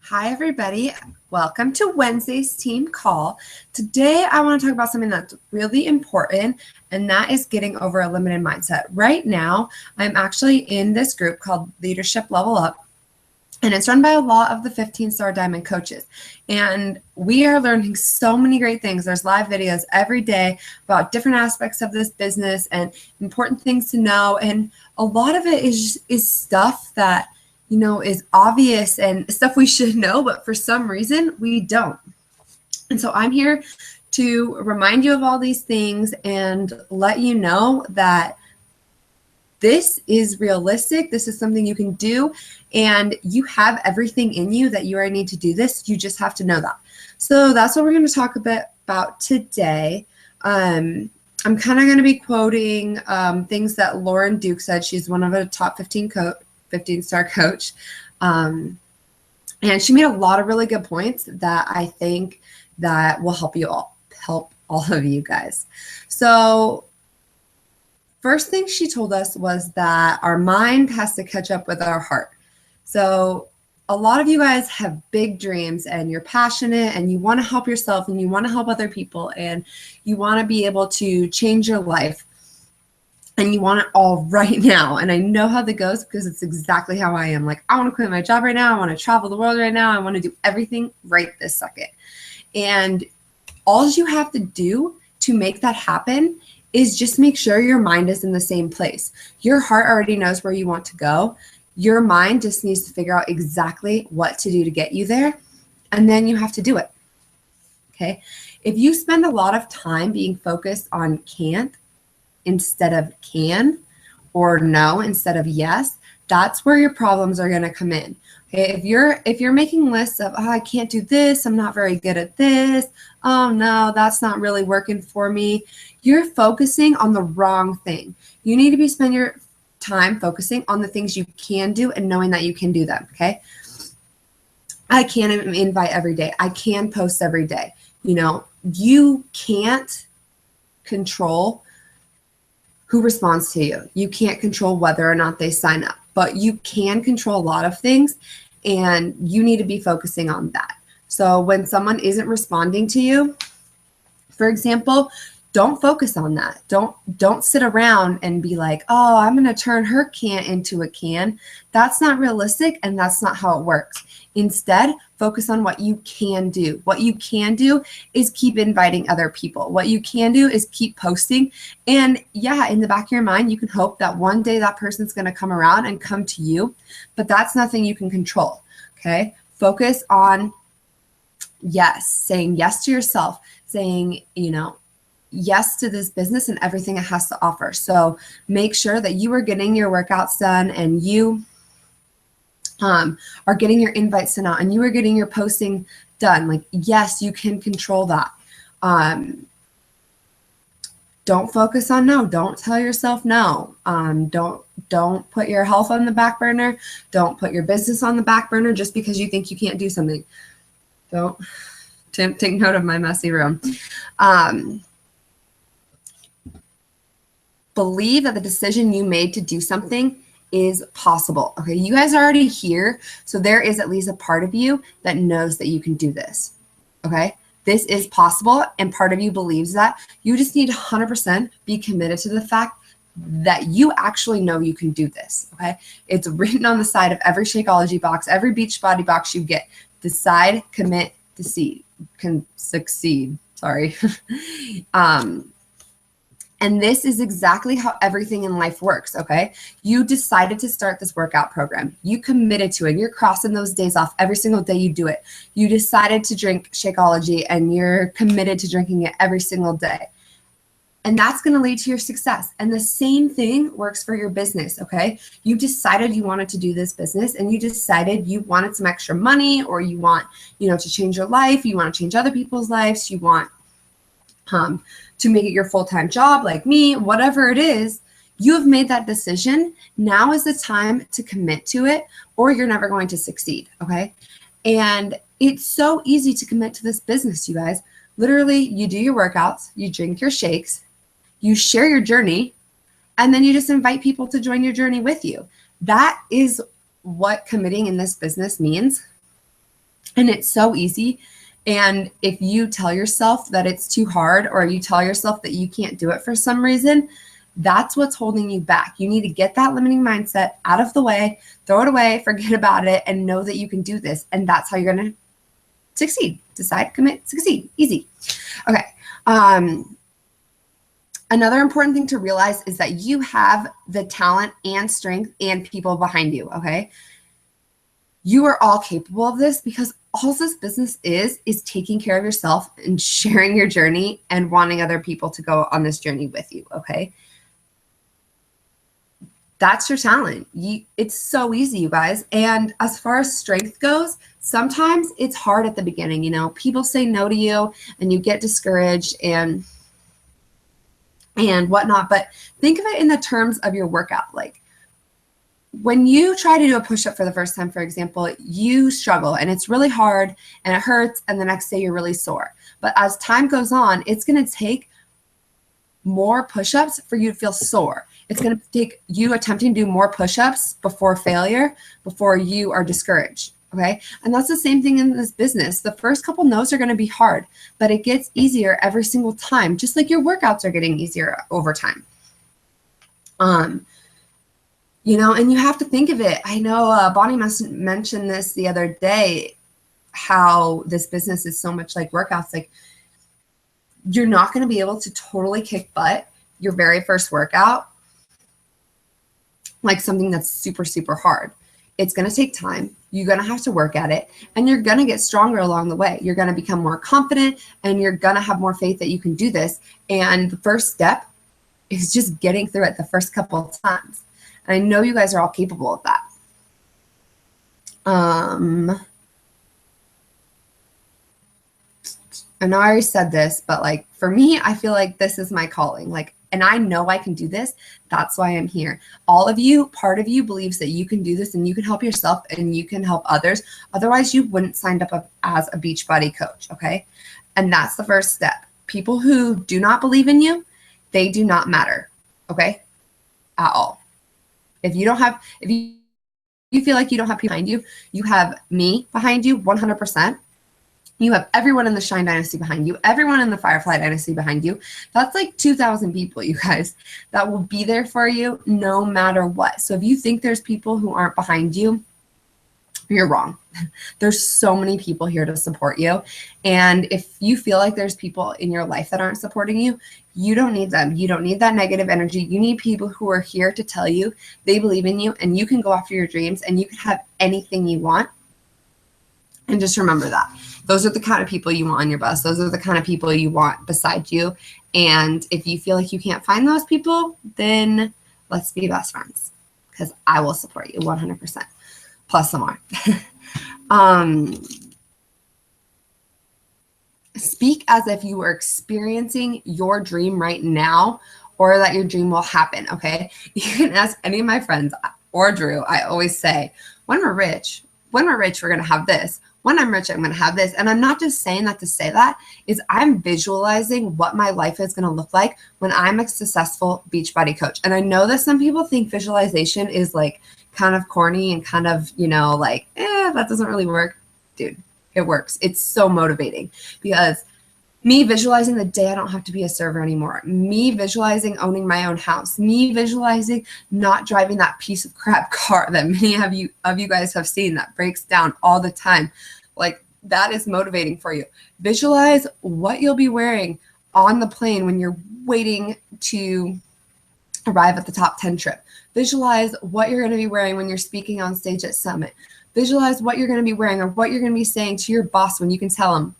Hi, everybody. Welcome to Wednesday's team call. Today, I want to talk about something that's really important, and that is getting over a limited mindset. Right now, I'm actually in this group called Leadership Level Up, and it's run by a lot of the 15-star Diamond coaches. And we are learning so many great things. There's live videos every day about different aspects of this business and important things to know. And a lot of it is stuff that is obvious and stuff we should know, but for some reason we don't. And so I'm here to remind you of all these things and let you know that this is realistic. This is something you can do, and you have everything in you that you already need to do this. You just have to know that. So that's what we're going to talk a bit about today. I'm kind of going to be quoting things that Lauren Duke said. She's one of a top 15-star coach. And she made a lot of really good points that I think that will help all of you guys. So first thing she told us was that our mind has to catch up with our heart. So a lot of you guys have big dreams and you're passionate and you want to help yourself and you want to help other people and you want to be able to change your life. And you want it all right now. And I know how that goes because it's exactly how I am. Like, I want to quit my job right now. I want to travel the world right now. I want to do everything right this second. And all you have to do to make that happen is just make sure your mind is in the same place. Your heart already knows where you want to go. Your mind just needs to figure out exactly what to do to get you there. And then you have to do it. Okay. If you spend a lot of time being focused on can't instead of can, or no instead of yes, that's where your problems are going to come in. Okay, if you're making lists of, oh, I can't do this, I'm not very good at this, oh no, that's not really working for me, you're focusing on the wrong thing. You need to be spending your time focusing on the things you can do and knowing that you can do them. Okay, I can invite every day, I can post every day. You can't control who responds to you. You can't control whether or not they sign up, but you can control a lot of things, and you need to be focusing on that. So when someone isn't responding to you, for example, don't focus on that. Don't sit around and be like, oh, I'm going to turn her can't into a can. That's not realistic, and that's not how it works. Instead, focus on what you can do. What you can do is keep inviting other people. What you can do is keep posting. And yeah, in the back of your mind, you can hope that one day that person's going to come around and come to you, but that's nothing you can control. Okay? Focus on yes, saying yes to yourself, saying, yes to this business and everything it has to offer. So make sure that you are getting your workouts done and you are getting your invites sent out and you are getting your posting done. Like, yes, you can control that. Don't focus on no. Don't tell yourself no. Don't put your health on the back burner. Don't put your business on the back burner just because you think you can't do something. Don't take note of my messy room. Believe that the decision you made to do something is possible. Okay, you guys are already here, so there is at least a part of you that knows that you can do this. Okay, this is possible, and part of you believes that. You just need to 100% be committed to the fact that you actually know you can do this. Okay, it's written on the side of every Shakeology box, every Beachbody box you get. Decide, commit, succeed. Sorry. And this is exactly how everything in life works, okay? You decided to start this workout program. You committed to it. You're crossing those days off every single day you do it. You decided to drink Shakeology, and you're committed to drinking it every single day. And that's going to lead to your success. And the same thing works for your business, okay? You decided you wanted to do this business, and you decided you wanted some extra money, or you want, to change your life. You want to change other people's lives. You want to make it your full-time job like me, whatever it is, you have made that decision. Now is the time to commit to it, or you're never going to succeed, okay? And it's so easy to commit to this business, you guys. Literally, you do your workouts, you drink your shakes, you share your journey, and then you just invite people to join your journey with you. That is what committing in this business means. And it's so easy. And if you tell yourself that it's too hard, or you tell yourself that you can't do it for some reason, that's what's holding you back. You need to get that limiting mindset out of the way, throw it away, forget about it, and know that you can do this. And that's how you're going to succeed. Decide, commit, succeed. Easy. Okay. Another important thing to realize is that you have the talent and strength and people behind you. Okay. You are all capable of this, because all this business is taking care of yourself and sharing your journey and wanting other people to go on this journey with you. Okay. That's your talent. It's so easy, you guys. And as far as strength goes, sometimes it's hard at the beginning. You know, people say no to you and you get discouraged and whatnot. But think of it in the terms of your workout. Like when you try to do a push-up for the first time, for example, you struggle and it's really hard and it hurts, and the next day you're really sore. But as time goes on, it's going to take more push-ups for you to feel sore. It's going to take you attempting to do more push-ups before failure, before you are discouraged. Okay. And that's the same thing in this business. The first couple no's are going to be hard, but it gets easier every single time, just like your workouts are getting easier over time. You know, and you have to think of it. I know Bonnie mentioned this the other day, how this business is so much like workouts. Like, you're not going to be able to totally kick butt your very first workout, like something that's super, super hard. It's going to take time. You're going to have to work at it, and you're going to get stronger along the way. You're going to become more confident, and you're going to have more faith that you can do this. And the first step is just getting through it the first couple of times. And I know you guys are all capable of that. I know I already said this, but like for me, I feel like this is my calling. Like, and I know I can do this. That's why I'm here. All of you, part of you believes that you can do this and you can help yourself and you can help others. Otherwise, you wouldn't sign up as a Beachbody coach. Okay. And that's the first step. People who do not believe in you, they do not matter. Okay. At all. If you feel like you don't have people behind you, you have me behind you 100%. You have everyone in the Shine Dynasty behind you, everyone in the Firefly Dynasty behind you. That's like 2,000 people, you guys, that will be there for you no matter what. So if you think there's people who aren't behind you, you're wrong. There's so many people here to support you. And if you feel like there's people in your life that aren't supporting you, you don't need them. You don't need that negative energy. You need people who are here to tell you they believe in you and you can go after your dreams and you can have anything you want. And just remember that. Those are the kind of people you want on your bus. Those are the kind of people you want beside you. And if you feel like you can't find those people, then let's be best friends, because I will support you 100%. Plus some more. Speak as if you were experiencing your dream right now, or that your dream will happen, okay? You can ask any of my friends or Drew. I always say, when we're rich, we're going to have this. When I'm rich, I'm going to have this. And I'm not just saying that to say that. Is I'm visualizing what my life is going to look like when I'm a successful Beachbody coach. And I know that some people think visualization is like kind of corny and kind of, you know, like, that doesn't really work. Dude, it works. It's so motivating, because me visualizing the day I don't have to be a server anymore, me visualizing owning my own house, me visualizing not driving that piece of crap car that many of you guys have seen that breaks down all the time. Like, that is motivating for you. Visualize what you'll be wearing on the plane when you're waiting to arrive at the top 10 trip. Visualize what you're going to be wearing when you're speaking on stage at Summit. Visualize what you're going to be wearing or what you're going to be saying to your boss when you can tell him,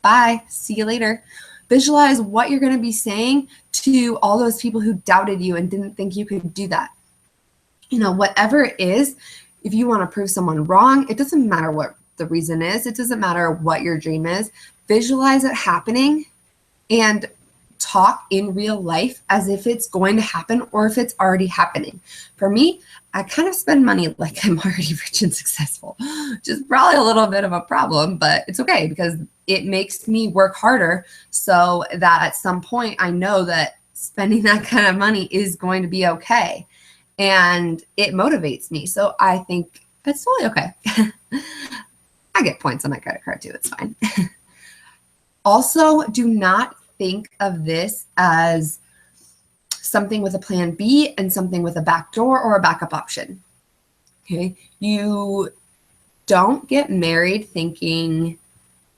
bye, see you later. Visualize what you're going to be saying to all those people who doubted you and didn't think you could do that. You know, whatever it is, if you want to prove someone wrong, it doesn't matter what the reason is. It doesn't matter what your dream is. Visualize it happening and talk in real life as if it's going to happen or if it's already happening. For me, I kind of spend money like I'm already rich and successful, which is probably a little bit of a problem, but it's okay because it makes me work harder so that at some point I know that spending that kind of money is going to be okay. And it motivates me. So I think it's totally okay. I get points on my credit card too. It's fine. Also, do not think of this as something with a plan B and something with a back door or a backup option. Okay. You don't get married thinking,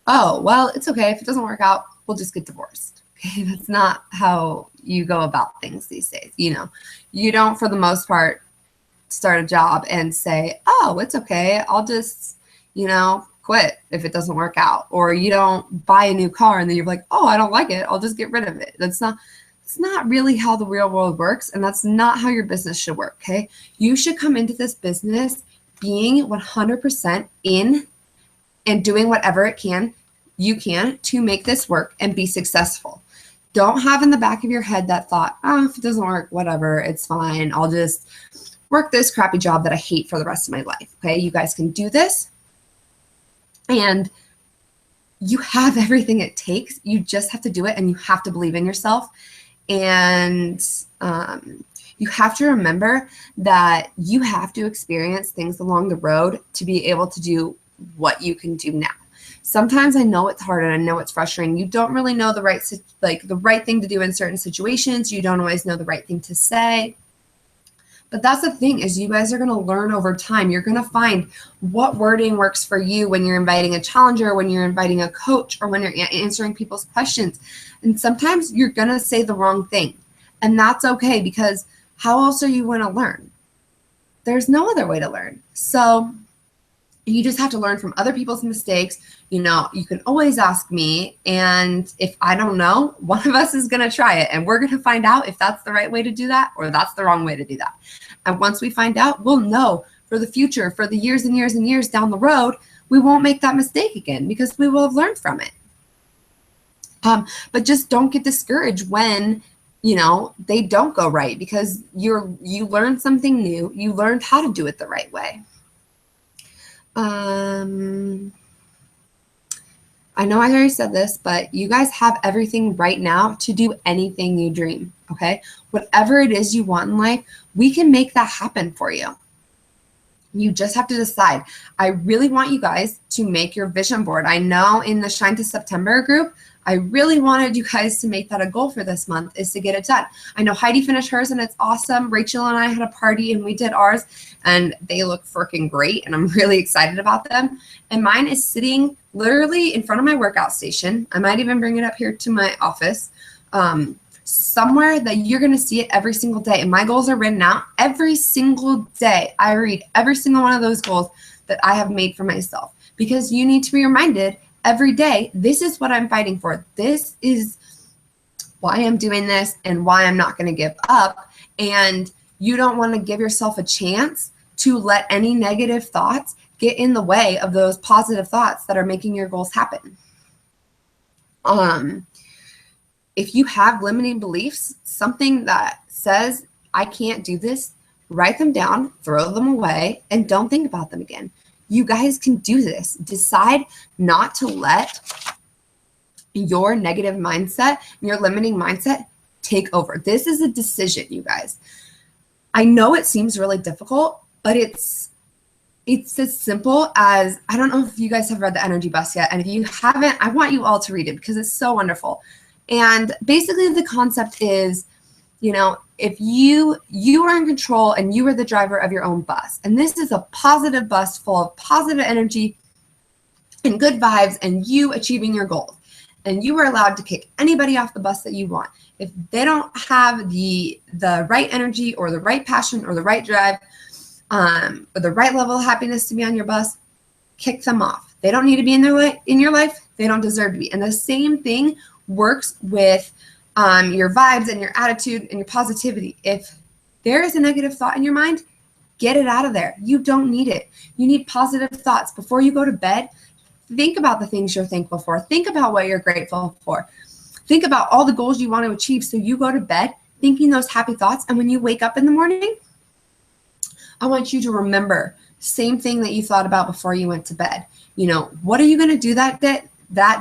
oh, well, it's okay. If it doesn't work out, we'll just get divorced. Okay. That's not how you go about things these days. You know, you don't, for the most part, start a job and say, oh, it's okay. I'll just, you know, quit if it doesn't work out. Or you don't buy a new car and then you're like, oh, I don't like it. I'll just get rid of it. It's not really how the real world works. And that's not how your business should work. Okay. You should come into this business being 100% in and doing whatever you can to make this work and be successful. Don't have in the back of your head that thought, oh, if it doesn't work, whatever, it's fine. I'll just work this crappy job that I hate for the rest of my life. Okay. You guys can do this. And you have everything it takes. You just have to do it, and you have to believe in yourself. And you have to remember that you have to experience things along the road to be able to do what you can do now. Sometimes I know it's hard and I know it's frustrating. You don't really know the right thing to do in certain situations. You don't always know the right thing to say. But that's the thing, is you guys are going to learn over time. You're going to find what wording works for you when you're inviting a challenger, when you're inviting a coach, or when you're answering people's questions. And sometimes you're going to say the wrong thing. And that's okay, because how else are you going to learn? There's no other way to learn. So you just have to learn from other people's mistakes. You know, you can always ask me. And if I don't know, one of us is going to try it. And we're going to find out if that's the right way to do that or that's the wrong way to do that. And once we find out, we'll know for the future, for the years and years and years down the road, we won't make that mistake again because we will have learned from it. But just don't get discouraged when, you know, they don't go right, because you learned something new. You learned how to do it the right way. I know I already said this, but you guys have everything right now to do anything you dream, okay? Whatever it is you want in life, we can make that happen for you. You just have to decide. I really want you guys to make your vision board. I know in the Shine to September group, I really wanted you guys to make that a goal for this month, is to get it done. I know Heidi finished hers and it's awesome. Rachel and I had a party and we did ours and they look freaking great and I'm really excited about them. And mine is sitting literally in front of my workout station. I might even bring it up here to my office, somewhere that you're going to see it every single day. And my goals are written out every single day. I read every single one of those goals that I have made for myself, because you need to be reminded every day, this is what I'm fighting for. This is why I'm doing this and why I'm not going to give up. And you don't want to give yourself a chance to let any negative thoughts get in the way of those positive thoughts that are making your goals happen. If you have limiting beliefs, something that says, I can't do this, write them down, throw them away, and don't think about them again. You guys can do this. Decide not to let your negative mindset, your limiting mindset take over. This is a decision, you guys. I know it seems really difficult, but it's as simple as, I don't know if you guys have read The Energy Bus yet. And if you haven't, I want you all to read it because it's so wonderful. And basically the concept is, you know, if you are in control and you are the driver of your own bus, and this is a positive bus full of positive energy and good vibes and you achieving your goals, and you are allowed to kick anybody off the bus that you want. If they don't have the right energy or the right passion or the right drive or the right level of happiness to be on your bus, kick them off. They don't need to be in your life. They don't deserve to be. And the same thing works with your vibes and your attitude and your positivity. If there is a negative thought in your mind, get it out of there. You don't need it. You need positive thoughts. Before you go to bed, think about the things you're thankful for. Think about what you're grateful for. Think about all the goals you want to achieve. So you go to bed thinking those happy thoughts. And when you wake up in the morning, I want you to remember the same thing that you thought about before you went to bed. You know, what are you going to do that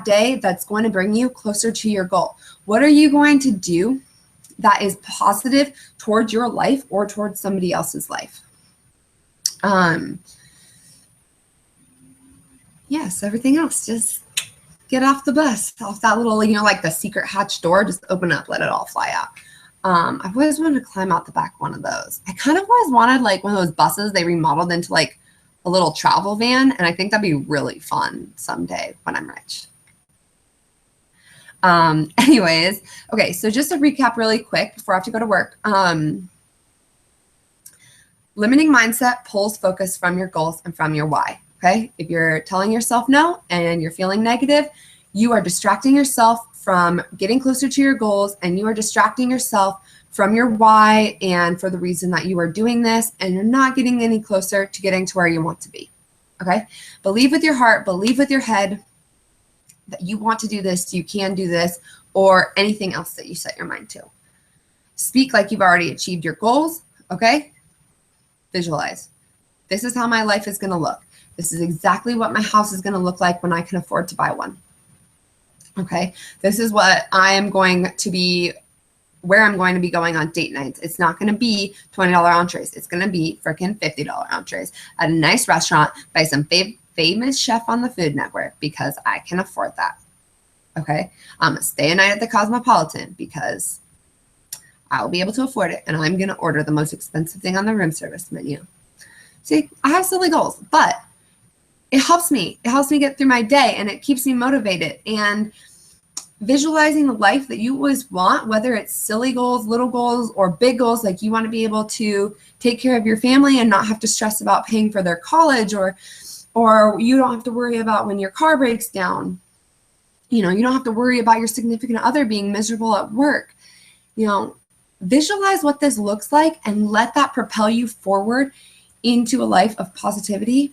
day that's going to bring you closer to your goal? What are you going to do that is positive towards your life or towards somebody else's life? yes, everything else, just get off the bus, off that little, like the secret hatch door, just open up, let it all fly out. I've always wanted to climb out the back one of those. I kind of always wanted like one of those buses they remodeled into like a little travel van, and I think that'd be really fun someday when I'm rich. Anyways, okay, so just to recap really quick before I have to go to work. Limiting mindset pulls focus from your goals and from your why, okay? If you're telling yourself no and you're feeling negative, you are distracting yourself from getting closer to your goals, and you are distracting yourself from your why and for the reason that you are doing this, and you're not getting any closer to getting to where you want to be, okay? Believe with your heart, believe with your head that you want to do this, you can do this, or anything else that you set your mind to. Speak like you've already achieved your goals, okay? Visualize. This is how my life is going to look. This is exactly what my house is going to look like when I can afford to buy one. Okay, this is what I am going to be, where I'm going to be going on date nights. It's not going to be $20 entrees. It's going to be freaking $50 entrees at a nice restaurant by some famous chef on the Food Network, because I can afford that. Okay, I'm going to stay a night at the Cosmopolitan because I'll be able to afford it, and I'm going to order the most expensive thing on the room service menu. See, I have silly goals, but it helps me. It helps me get through my day, and it keeps me motivated. And visualizing the life that you always want, whether it's silly goals, little goals, or big goals, like you want to be able to take care of your family and not have to stress about paying for their college, or you don't have to worry about when your car breaks down. You don't have to worry about your significant other being miserable at work. Visualize what this looks like and let that propel you forward into a life of positivity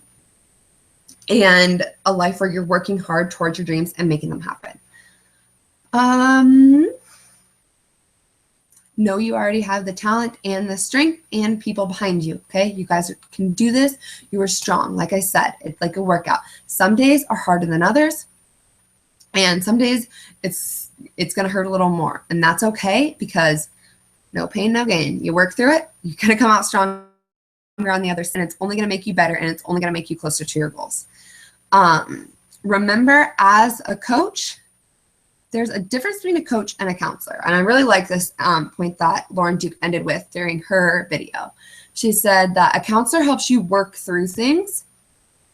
and a life where you're working hard towards your dreams and making them happen. Know you already have the talent and the strength and people behind you, okay? You guys can do this. You are strong. Like I said, it's like a workout. Some days are harder than others, and some days it's going to hurt a little more, and that's okay, because no pain, no gain. You work through it, you're going to come out stronger on the other side, and it's only going to make you better, and it's only going to make you closer to your goals. Remember, as a coach, there's a difference between a coach and a counselor. And I really like this point that Lauren Duke ended with during her video. She said that a counselor helps you work through things.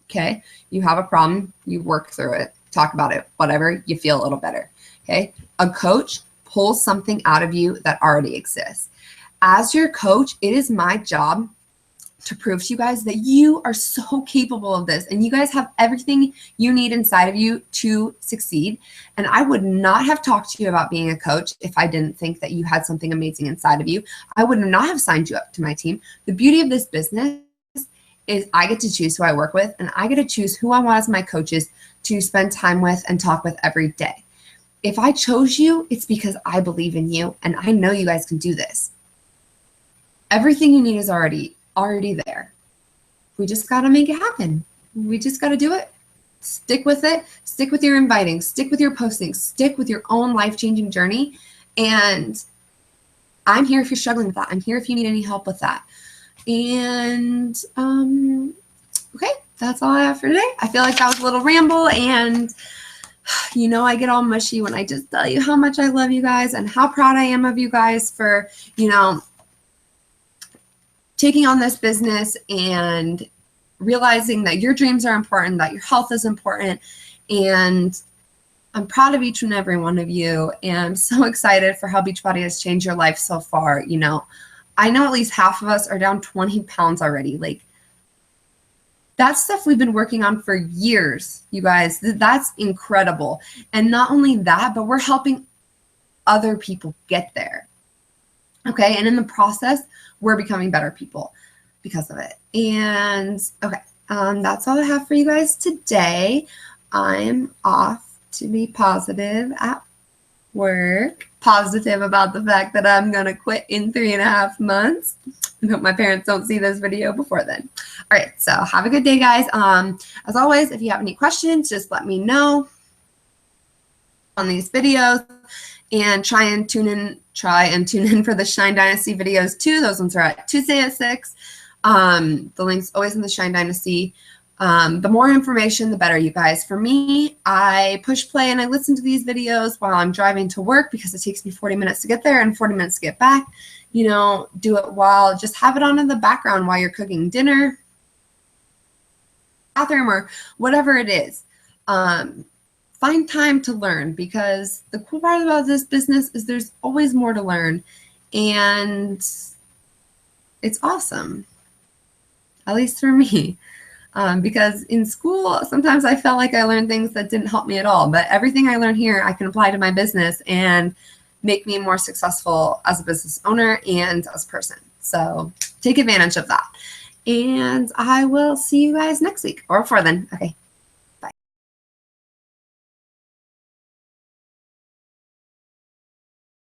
Okay, you have a problem, you work through it, talk about it, whatever, you feel a little better. Okay, a coach pulls something out of you that already exists. As your coach, it is my job to prove to you guys that you are so capable of this, and you guys have everything you need inside of you to succeed. And I would not have talked to you about being a coach if I didn't think that you had something amazing inside of you. I would not have signed you up to my team. The beauty of this business is I get to choose who I work with, and I get to choose who I want as my coaches to spend time with and talk with every day. If I chose you, it's because I believe in you, and I know you guys can do this. Everything you need is already there. We just got to make it happen. We just got to do it. Stick with it. Stick with your inviting. Stick with your posting. Stick with your own life-changing journey. And I'm here if you're struggling with that. I'm here if you need any help with that. And okay, that's all I have for today. I feel like that was a little ramble, and I get all mushy when I just tell you how much I love you guys and how proud I am of you guys for, taking on this business and realizing that your dreams are important, that your health is important. And I'm proud of each and every one of you. And I'm so excited for how Beachbody has changed your life so far. I know at least half of us are down 20 pounds already. Like, that's stuff we've been working on for years, you guys. That's incredible. And not only that, but we're helping other people get there. Okay, and in the process, we're becoming better people because of it. And okay, that's all I have for you guys today. I'm off to be positive at work, positive about the fact that I'm going to quit in 3.5 months. I hope my parents don't see this video before then. All right, so have a good day, guys. As always, if you have any questions, just let me know on these videos, and try and tune in for the Shine Dynasty videos too. Those ones are at Tuesday at 6. The link's always in the Shine Dynasty The more information, the better, you guys. For me, I push play and I listen to these videos while I'm driving to work because it takes me 40 minutes to get there and 40 minutes to get back. You know, do it while, just have it on in the background while you're cooking dinner, bathroom, or whatever it is. Find time to learn, because the cool part about this business is there's always more to learn, and it's awesome, at least for me. Because in school, sometimes I felt like I learned things that didn't help me at all, but everything I learned here, I can apply to my business and make me more successful as a business owner and as a person. So take advantage of that. And I will see you guys next week or before then. Okay.